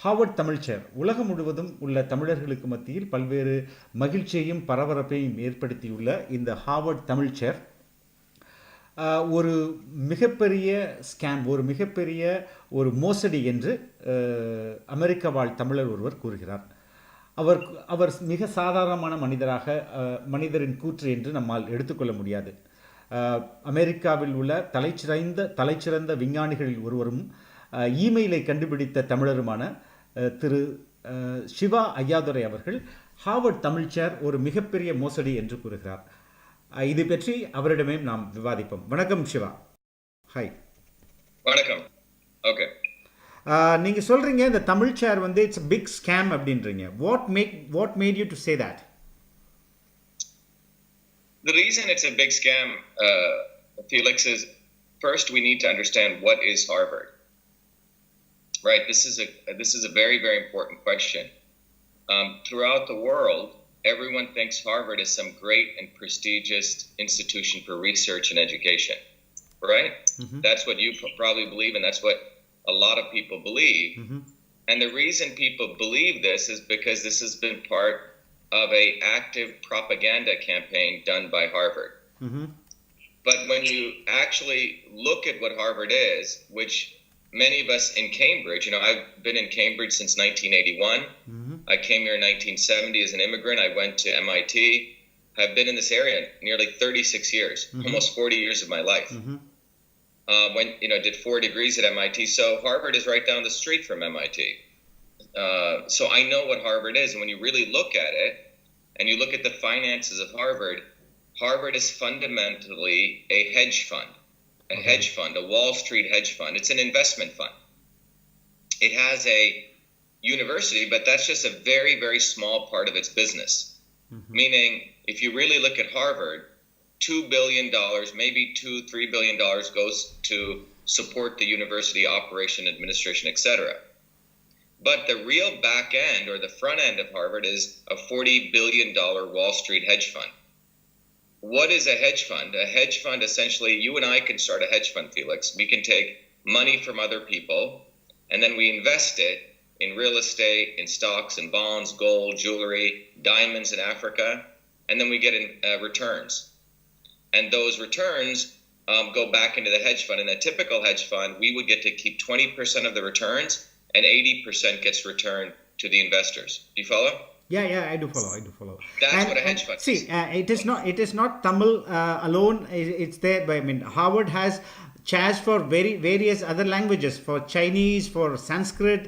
Harvard Tamil சேர் உலகம் முழுவதும் உள்ள தமிழர்களுக்கு மத்தியில் பல்வேறு மகிழ்ச்சியையும் பரபரப்பையும் ஏற்படுத்தியுள்ள இந்த ஹார்வர்ட் தமிழ் சேர் ஒரு மிகப்பெரிய ஸ்கேம், ஒரு மிகப்பெரிய ஒரு மோசடி என்று அமெரிக்க வாழ் தமிழர் ஒருவர் கூறுகிறார். அவர் அவர் மிக சாதாரணமான மனிதரின் கூற்று என்று நம்மால் எடுத்துக்கொள்ள முடியாது. அமெரிக்காவில் உள்ள தலைச்சிறந்த விஞ்ஞானிகளில் ஒருவரும் இமெயிலை கண்டுபிடித்த தமிழருமான திரு சிவா ஐயாதுரை அவர்கள் ஹார்வர்ட் தமிழ் சேர் ஒரு மிகப்பெரிய மோசடி என்று கூறுகிறார். இது பற்றி அவரிடமே நாம் விவாதிப்போம். வணக்கம் சிவா. ஹாய். வணக்கம். ஓகே, நீங்க சொல்றீங்க இந்த தமிழ் சேர் வந்து இட்ஸ் a big scam அப்படின்றீங்க. what made you to say that? The reason it's a big scam, Felix, is first we need to understand what is Harvard. Right, this is a very, very important question. Throughout the world, everyone thinks Harvard is some great and prestigious institution for research and education, right? Mm-hmm. That's what you probably believe, and that's what a lot of people believe. Mm-hmm. And the reason people believe this is because this has been part of a active propaganda campaign done by Harvard. Mm-hmm. But when you actually look at what Harvard is, which many of us in Cambridge, I've been in Cambridge since 1981. Mm-hmm. I came here in 1970 as an immigrant. I went to MIT. I've been in this area nearly 36 years, mm-hmm. almost 40 years of my life. Mm-hmm. Did 4 degrees at MIT. So Harvard is right down the street from MIT. So I know what Harvard is. And when you really look at it, and you look at the finances of Harvard, Harvard is fundamentally a hedge fund. A hedge fund, a Wall Street hedge fund. It's an investment fund. It has a university, but that's just a very, very small part of its business. Mm-hmm. Meaning, if you really look at Harvard, $2 billion, maybe $3 billion goes to support the university operation, administration, etc. But the real back end or the front end of Harvard is a $40 billion Wall Street hedge fund. What is a hedge fund? A hedge fund, essentially, you and I can start a hedge fund, Felix. We can take money from other people, and then we invest it in real estate, in stocks and bonds, gold, jewelry, diamonds in Africa, and then we get returns. And those returns go back into the hedge fund. In a typical hedge fund, we would get to keep 20% of the returns, and 80% gets returned to the investors. Do you follow? Yeah, I do follow. That's what a hedge fund is. See, it is not Tamil alone. It's there. But, Harvard has chairs for various other languages, for Chinese, for Sanskrit,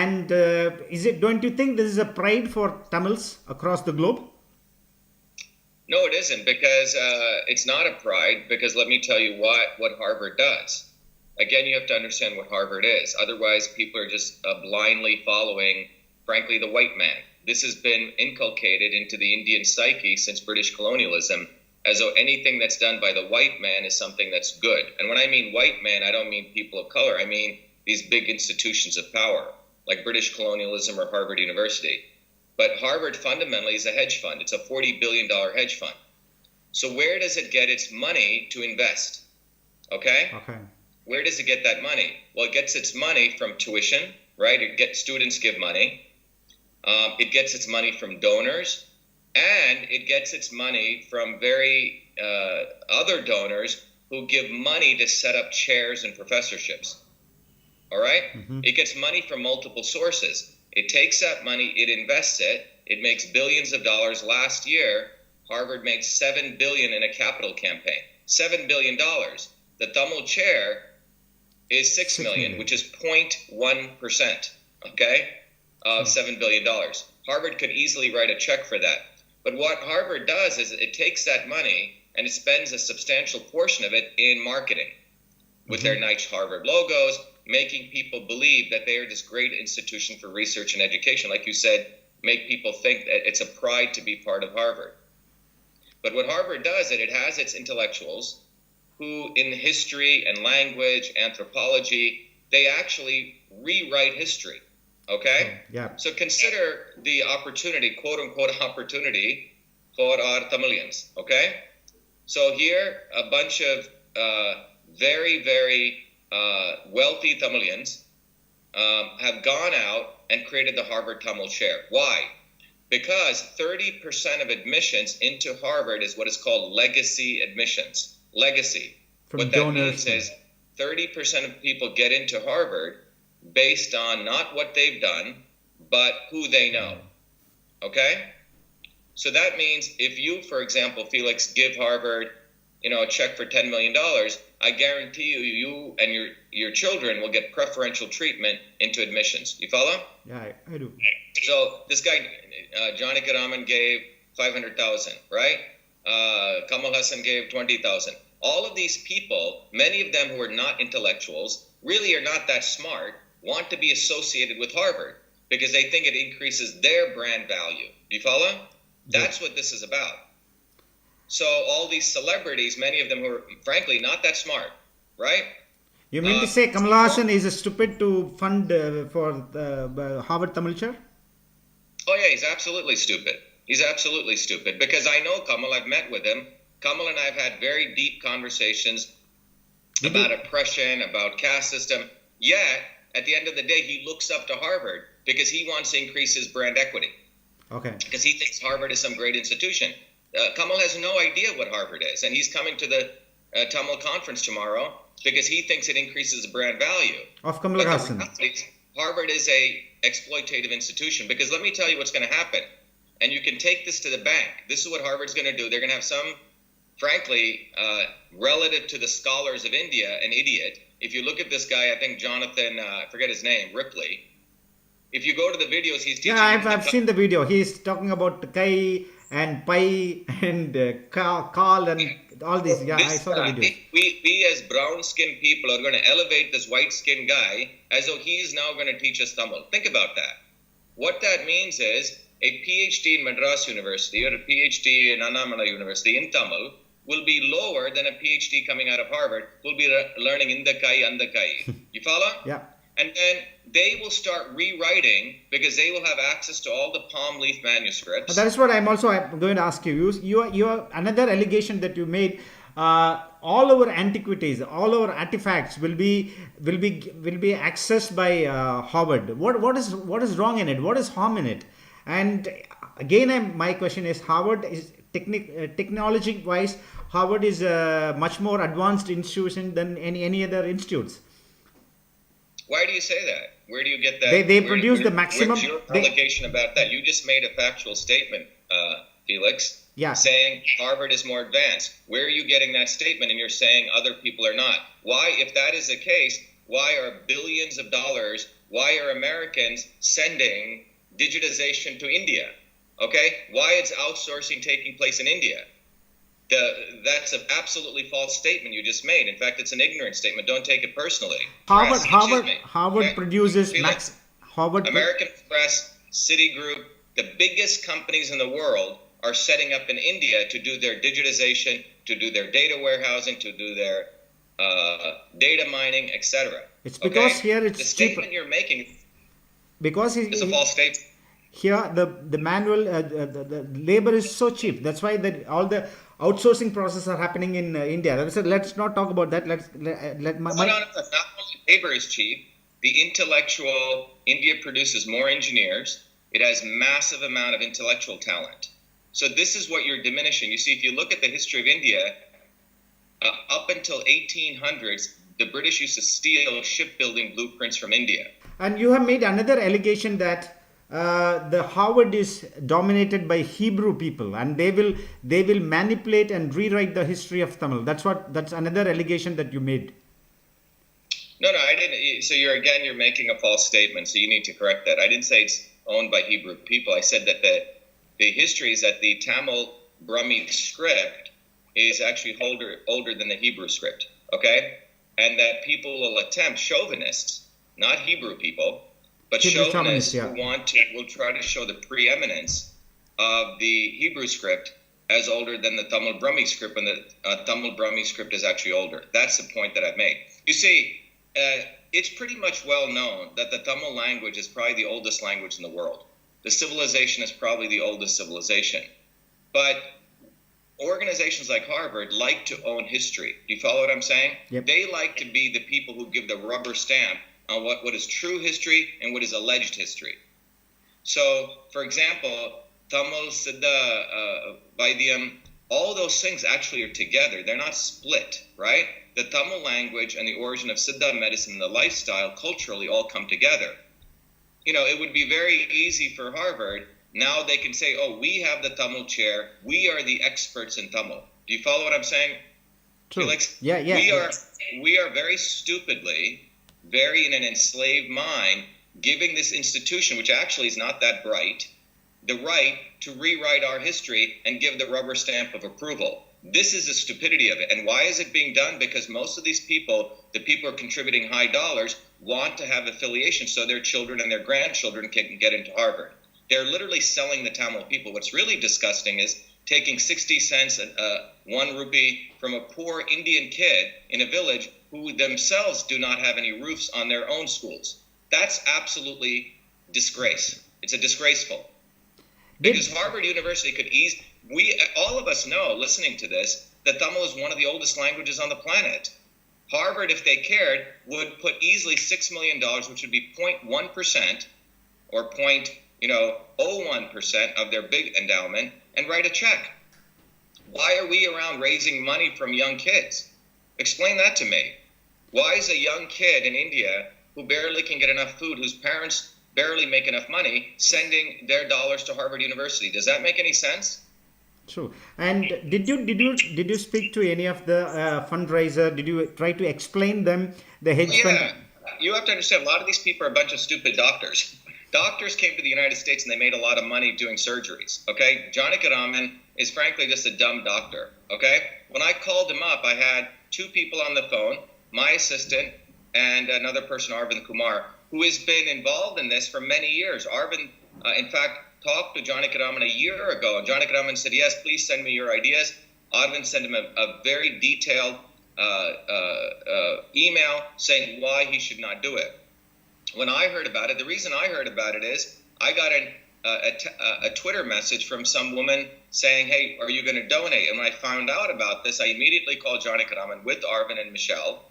and don't you think this is a pride for Tamils across the globe? No, it isn't, because it's not a pride, because let me tell you what Harvard does. Again, you have to understand what Harvard is. Otherwise, people are just blindly following, frankly, the white man. This has been inculcated into the Indian psyche since British colonialism, as though anything that's done by the white man is something that's good. And when I mean white man, I don't mean people of color. I mean these big institutions of power, like British colonialism or Harvard University. But Harvard fundamentally is a hedge fund. It's a $40 billion hedge fund. So where does it get its money to invest? Okay. Where does it get that money? Well, it gets its money from tuition, right? Students give money. It gets its money from donors, and it gets its money from very other donors who give money to set up chairs and professorships. All right? Mm-hmm. It gets money from multiple sources. It takes that money, it invests it, it makes billions of dollars. Last year, Harvard made $7 billion in a capital campaign. $7 billion. The Tamil chair is $6 million, which is 0.1%. Okay? Of $7 billion. Harvard could easily write a check for that. But what Harvard does is it takes that money and it spends a substantial portion of it in marketing with their nice Harvard logos, making people believe that they are this great institution for research and education. Like you said, make people think that it's a pride to be part of Harvard. But what Harvard does is it has its intellectuals who, in history and language, anthropology, they actually rewrite history. Okay? Yeah. So consider the opportunity, quote unquote opportunity, for our Tamilians. Okay? So here, a bunch of very, very wealthy Tamilians have gone out and created the Harvard Tamil Chair. Why? Because 30% of admissions into Harvard is what is called legacy admissions. Legacy. From what that means is 30% of people get into Harvard based on not what they've done, but who they know. Okay? So that means if you, for example, Felix, give Harvard, a check for $10 million, I guarantee you and your children will get preferential treatment into admissions. You follow? Yeah, I do. So this guy, Johnny Karaman, gave 500,000, right? Kamal Hassan gave 20,000. All of these people, many of them who are not intellectuals, really are not that smart, want to be associated with Harvard because they think it increases their brand value. Do you follow? That's what this is about. So all these celebrities, many of them who are frankly not that smart, right? You mean to say Kamal Hassan is stupid to fund for the Harvard Tamil Chair? Oh yeah, he's absolutely stupid. He's absolutely stupid because I know Kamal. I've met with him. Kamal and I have had very deep conversations about oppression, about caste system. Yet, at the end of the day, he looks up to Harvard because he wants to increase his brand equity. Okay. Because he thinks Harvard is some great institution. Kamal has no idea what Harvard is, and he's coming to the Tamil conference tomorrow because he thinks it increases the brand value. Of Kamal Hassan. Harvard is a exploitative institution because let me tell you what's going to happen. And you can take this to the bank. This is what Harvard's going to do. They're going to have some, frankly, relative to the scholars of India, an idiot. If you look at this guy, I think Jonathan, I forget his name, Ripley. If you go to the videos, he's teaching. Yeah, I've seen the video. He's talking about Kai and Pai and Carl and all this. Yeah, I saw the video. We as brown-skinned people are going to elevate this white-skinned guy as though he's now going to teach us Tamil. Think about that. What that means is a PhD in Madras University or a PhD in Annamalai University in Tamil will be lower than a PhD coming out of Harvard who will be learning in the Kai, and the Kai. You follow? Yeah. And then they will start rewriting because they will have access to all the palm leaf manuscripts. That is what I'm going to ask you. You another allegation that you made. All our antiquities, all our artifacts will be accessed by Harvard. What is wrong in it? What is harm in it? And again, my question is: Harvard is technology wise, Harvard is a much more advanced institution than any other institutes. Why do you say that? Where do you get that? They produce the maximum. Where's your allegation about that? You just made a factual statement, Felix, saying Harvard is more advanced. Where are you getting that statement? And you're saying other people are not. Why, if that is the case, why are billions of dollars, why are Americans sending digitization to India? Okay? Why is outsourcing taking place in India? That's an absolutely false statement you just made. In fact, it's an ignorant statement. Don't take it personally. Harvard produces American Express, Citigroup, the biggest companies in the world are setting up in India to do their digitization, to do their data warehousing, to do their data mining, etc. It's because here it's the statement you're making because it's a false statement. Here the manual the labor is so cheap. That's why all the outsourcing process are happening in India. Let's not talk about that. No. Not only labor is cheap. The intellectual India produces more engineers. It has massive amount of intellectual talent. So this is what you're diminishing. You see, if you look at the history of India, up until 1800s, the British used to steal shipbuilding blueprints from India. And you have made another allegation that the Harvard is dominated by Hebrew people, and they will manipulate and rewrite the history of Tamil. That's another allegation that you made. No, I didn't. So you're making a false statement. So you need to correct that. I didn't say it's owned by Hebrew people. I said that the history is that the Tamil Brahmi script is actually older than the Hebrew script. Okay, and that people will attempt, chauvinists, not Hebrew people, but chauvinists who will try to show the preeminence of the Hebrew script as older than the Tamil Brahmi script, when the Tamil Brahmi script is actually older. That's the point that I've made. You see, it's pretty much well known that the Tamil language is probably the oldest language in the world. The civilization is probably the oldest civilization. But organizations like Harvard like to own history. Do you follow what I'm saying? Yep. They like to be the people who give the rubber stamp on what is true history and what is alleged history. So, for example, Tamil, Siddha, Vaidyam, all those things actually are together. They're not split, right? The Tamil language and the origin of Siddha medicine and the lifestyle culturally all come together. You know, it would be very easy for Harvard. Now they can say, oh, we have the Tamil chair. We are the experts in Tamil. Do you follow what I'm saying? True. Felix? Yeah. We are very stupidly, very in an enslaved mind, giving this institution, which actually is not that bright, the right to rewrite our history and give the rubber stamp of approval. This is the stupidity of it. And why is it being done? Because most of these people, the people who are contributing high dollars, want to have affiliation so their children and their grandchildren can get into Harvard. They're literally selling the Tamil people. What's really disgusting is taking 60 cents, 1 rupee from a poor Indian kid in a village who themselves do not have any roofs on their own schools. That's absolutely disgrace. It's a disgraceful. Because Harvard University could all of us know, listening to this, that Tamil is one of the oldest languages on the planet. Harvard, if they cared, would put easily $6 million, which would be 0.1% or 0.01% of their big endowment, and write a check. Why are we around raising money from young kids? Explain that to me. Why is a young kid in India who barely can get enough food, whose parents barely make enough money, sending their dollars to Harvard University? Does that make any sense? True. And did you speak to any of the fundraiser? Did you try to explain them the hedge fund? Yeah, you have to understand. A lot of these people are a bunch of stupid doctors. Doctors came to the United States and they made a lot of money doing surgeries. Okay, Janakiraman is frankly just a dumb doctor. Okay, when I called him up, I had 2 people on the phone, my assistant and another person, Arvind Kumar, who has been involved in this for many years. Arvind, in fact, talked to Janakiraman a year ago, and Janakiraman said, yes, please send me your ideas. Arvind sent him a very detailed email saying why he should not do it. When I heard about it, the reason I heard about it is I got a Twitter message from some woman saying, hey, are you going to donate? And when I found out about this, I immediately called Janakiraman with Arvind and Michelle,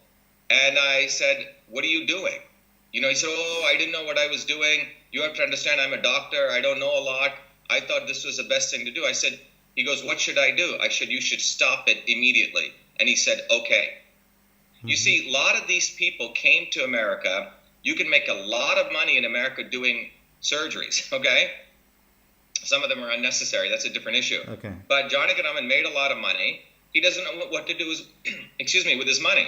and I said, what are you doing? You know, he said, oh, I didn't know what I was doing. You have to understand, I'm a doctor. I don't know a lot. I thought this was the best thing to do. I said, he goes, what should I do? I said, you should stop it immediately. And he said, okay. Mm-hmm. You see, a lot of these people came to America. You can make a lot of money in America doing surgeries, okay? Some of them are unnecessary. That's a different issue. Okay. But Janakiraman made a lot of money. He doesn't know what to do with his money.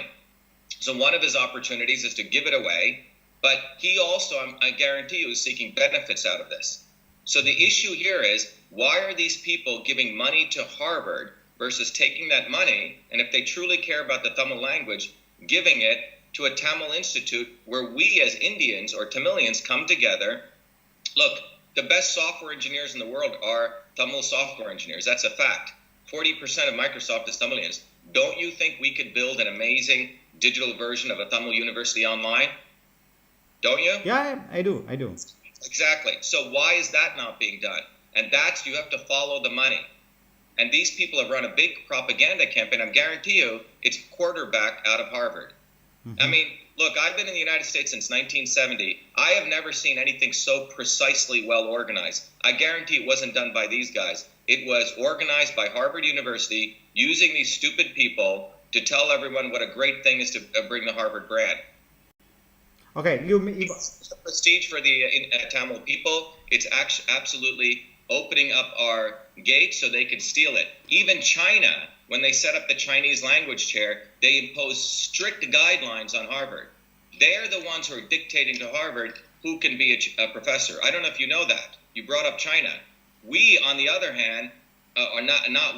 So one of his opportunities is to give it away. But he also, I guarantee you, is seeking benefits out of this. So the issue here is, why are these people giving money to Harvard versus taking that money, and if they truly care about the Tamil language, giving it to a Tamil institute where we as Indians or Tamilians come together? Look, the best software engineers in the world are Tamil software engineers. That's a fact. 40% of Microsoft is Tamilians. Don't you think we could build an amazing digital version of a Tamil university online? Don't you? Yeah, I do. Exactly. So why is that not being done? And that's, you have to follow the money. And these people have run a big propaganda campaign. I guarantee you it's quarterbacked out of Harvard. Mm-hmm. I mean, look, I've been in the United States since 1970. I have never seen anything so precisely well organized. I guarantee it wasn't done by these guys. It was organized by Harvard University using these stupid people to tell everyone what a great thing is to bring the Harvard brand. Okay, it's a prestige for the Tamil people. It's absolutely opening up our gates so they can steal it. Even China, when they set up the Chinese language chair, they imposed strict guidelines on Harvard. They're the ones who are dictating to Harvard who can be a professor. I don't know if you know that. You brought up China. We, on the other hand,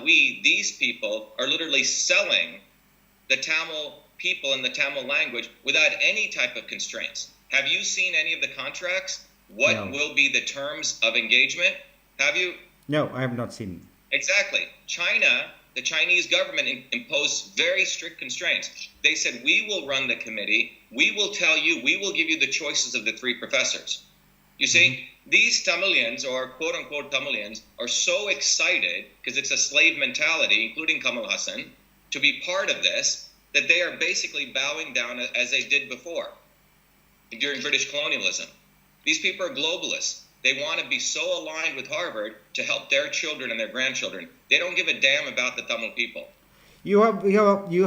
these people are literally selling the Tamil people in the Tamil language without any type of constraints. Have you seen any of the contracts? What will be the terms of engagement? Have you? No, I have not seen. Exactly. China, the Chinese government imposed very strict constraints. They said, we will run the committee. We will tell you, we will give you the choices of the 3 professors. You see, these Tamilians, or quote-unquote Tamilians, are so excited, because it's a slave mentality, including Kamal Hassan, to be part of this, that they are basically bowing down as they did before. during British colonialism. These people are globalists. They want to be so aligned with Harvard to help their children and their grandchildren. They don't give a damn about the Tamil people. You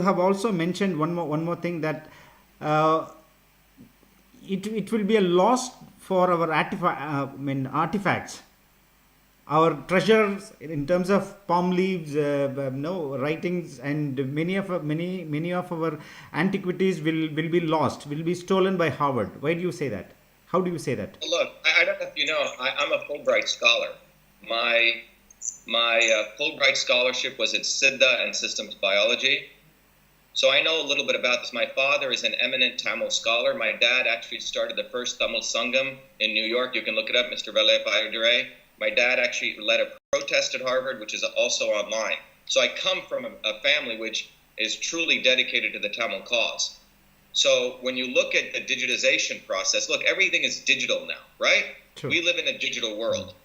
have also mentioned one more thing, that it will be a loss for our artifacts, our treasures in terms of palm leaves, writings, and many of our antiquities will be lost, will be stolen by Harvard. Why do you say that? How do you say that? Look, I don't know if you know, I'm a Fulbright scholar. My Fulbright scholarship was in Siddha and systems biology. So I know a little bit about this. My father is an eminent Tamil scholar. My dad actually started the first Tamil Sangam in New York. You can look it up, Mr. Shiva Ayyadurai. My dad actually led a protest at Harvard, which is also online. So I come from a family which is truly dedicated to the Tamil cause. So when you look at the digitization process, look, everything is digital now, right? True. We live in a digital world.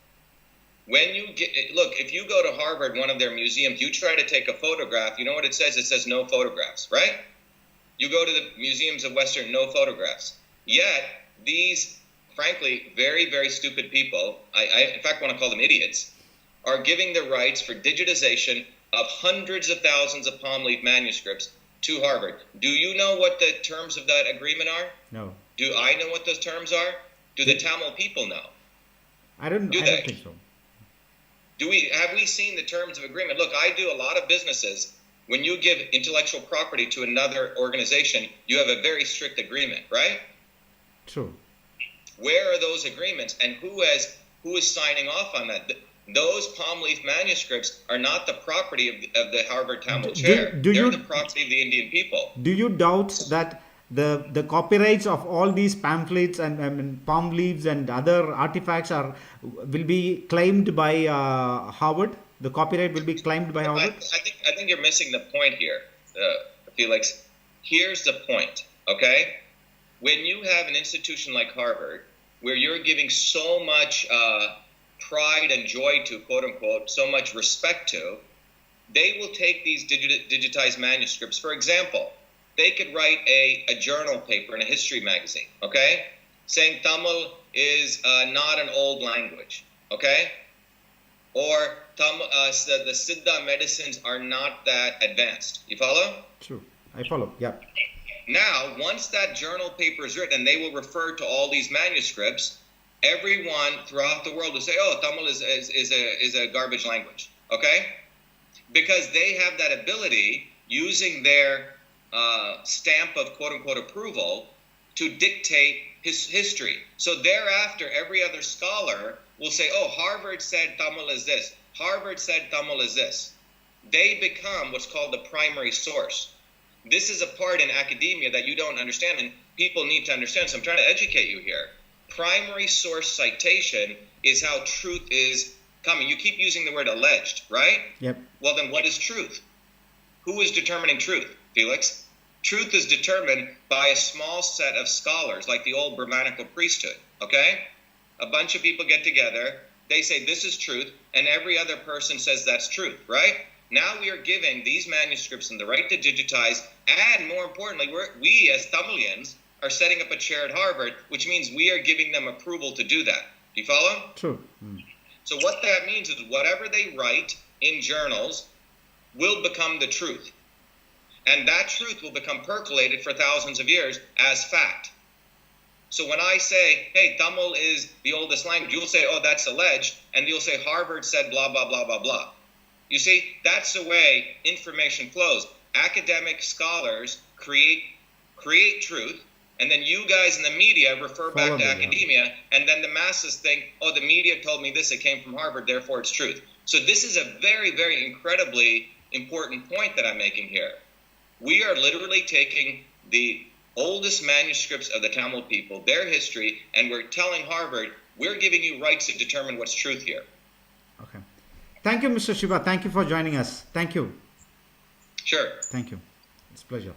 When you look, if you go to Harvard, one of their museums, you try to take a photograph, you know what it says? It says no photographs, right? You go to the museums of Western, no photographs. Yet, these, frankly, very, very stupid people, I in fact want to call them idiots, are giving the rights for digitization of hundreds of thousands of palm leaf manuscripts to Harvard. Do you know what the terms of that agreement are? No. Do I know what those terms are? Do the Tamil people know? I don't think so. Have we seen the terms of agreement? Look, I do a lot of businesses. When you give intellectual property to another organization, you have a very strict agreement, right? True. Where are those agreements, and who is signing off on that? Those palm leaf manuscripts are not the property of the Harvard Tamil Chair. They're the property of the Indian people. Do you doubt that the copyrights of all these pamphlets and palm leaves and other artifacts will be claimed by Harvard? The copyright will be claimed by Harvard? I think you're missing the point here, Felix. Here's the point, okay? When you have an institution like Harvard, where you're giving so much pride and joy to, quote unquote, so much respect to, they will take these digitized manuscripts. For example, they could write a journal paper in a history magazine, okay, saying Tamil is not an old language, okay, or the Siddha medicines are not that advanced. You follow? True. I follow, yeah. Now, once that journal paper is written, and they will refer to all these manuscripts, everyone throughout the world will say, oh, Tamil is a garbage language, okay? Because they have that ability, using their stamp of quote-unquote approval, to dictate his history. So thereafter, every other scholar will say, oh, Harvard said Tamil is this. Harvard said Tamil is this. They become what's called the primary source. This is a part in academia that you don't understand, and people need to understand, so I'm trying to educate you here. Primary source citation is how truth is coming. You keep using the word alleged, right? Yep. Well, then what is truth? Who is determining truth, Felix? Truth is determined by a small set of scholars, like the old Brahmanical priesthood, okay? A bunch of people get together, they say this is truth, and every other person says that's truth, right? Now we are giving these manuscripts and the right to digitize, and more importantly, we as Tamilians are setting up a chair at Harvard, which means we are giving them approval to do that. Do you follow? True. So what that means is whatever they write in journals will become the truth. And that truth will become percolated for thousands of years as fact. So when I say, hey, Tamil is the oldest language, you'll say, oh, that's alleged, and you'll say Harvard said blah, blah, blah, blah, blah. You see, that's the way information flows. Academic scholars create truth, and then you guys in the media refer back to academia, and then the masses think, oh, the media told me this, it came from Harvard, therefore it's truth. So this is a very, very incredibly important point that I'm making here. We are literally taking the oldest manuscripts of the Tamil people, their history, and we're telling Harvard, we're giving you rights to determine what's truth here. Okay. Thank you, Mr. Shiva. Thank you for joining us. Thank you. Sure. Thank you. It's a pleasure.